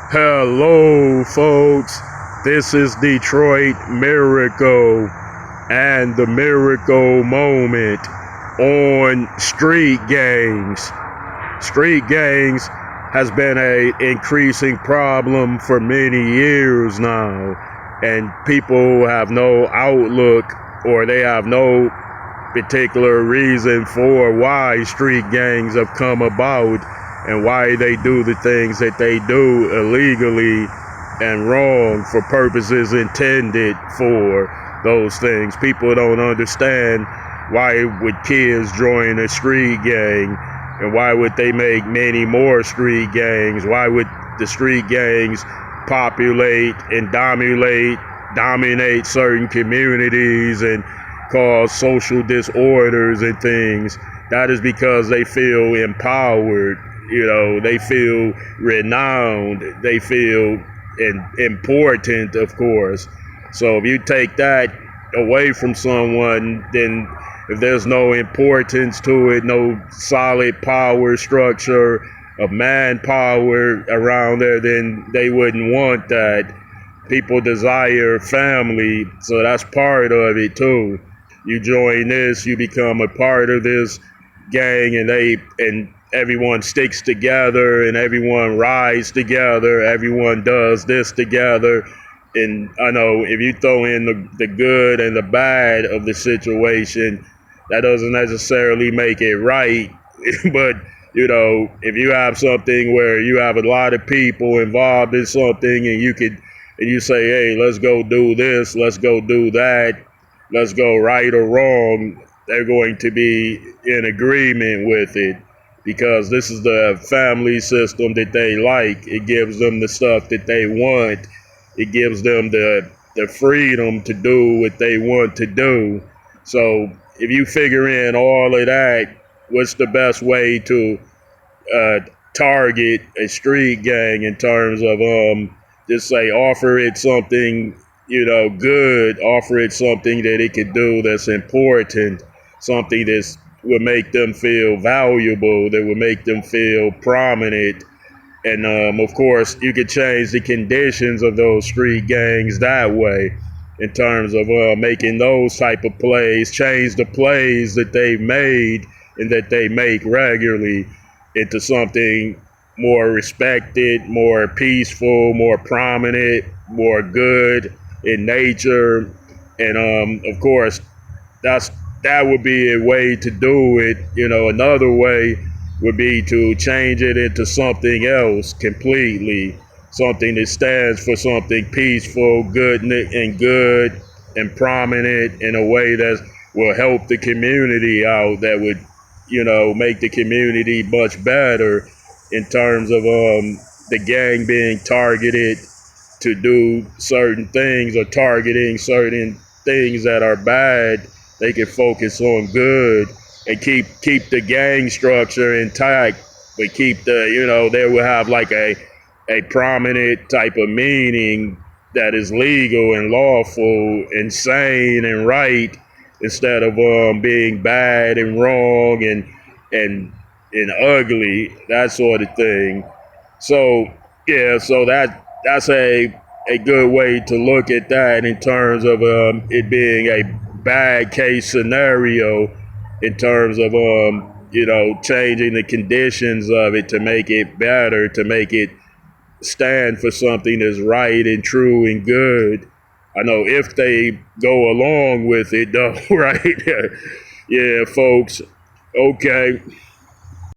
Hello, folks. This is Detroit Miracle and the Miracle Moment on street gangs. Street gangs has been a increasing problem for many years now, and people have no outlook or they have no particular reason for why street gangs have come about and why they do the things that they do illegally and wrong for purposes intended for those things. People don't understand why would kids join a street gang, and why would they make many more street gangs? Why would the street gangs populate and dominate certain communities and cause social disorders and things? That is because they feel empowered. They feel renowned. They feel important, of course. So if you take that away from someone, then if there's no importance to it, no solid power structure of manpower around there, then they wouldn't want that. People desire family, so that's part of it too. You join this, you become a part of this gang, and everyone sticks together and everyone rides together, everyone does this together. And I know if you throw in the good and the bad of the situation, that doesn't necessarily make it right. But if you have something where you have a lot of people involved in something, and you say, hey, let's go do this, let's go do that, let's go right or wrong, they're going to be in agreement with it, because this is the family system that they like. It gives them the stuff that they want. It gives them the freedom to do what they want to do. So if you figure in all of that, what's the best way to target a street gang in terms of just say offer it something good, offer it something that it could do that's important, something that would make them feel valuable, that would make them feel prominent. And of course, you could change the conditions of those street gangs that way, in terms of making those type of plays, change the plays that they've made and that they make regularly into something more respected, more peaceful, more prominent, more good in nature. And of course, that would be a way to do it. Another way would be to change it into something else completely, something that stands for something peaceful, good and prominent in a way that will help the community out, that would, make the community much better in terms of the gang being targeted to do certain things, or targeting certain things that are bad. They can focus on good and keep the gang structure intact, but keep they will have like a prominent type of meaning that is legal and lawful and sane and right, instead of being bad and wrong and ugly, that sort of thing. So yeah, so that's a good way to look at that, in terms of it being a bad case scenario, in terms of changing the conditions of it to make it better, to make it stand for something that's right and true and good. I know if they go along with it though, right? Yeah, folks. Okay.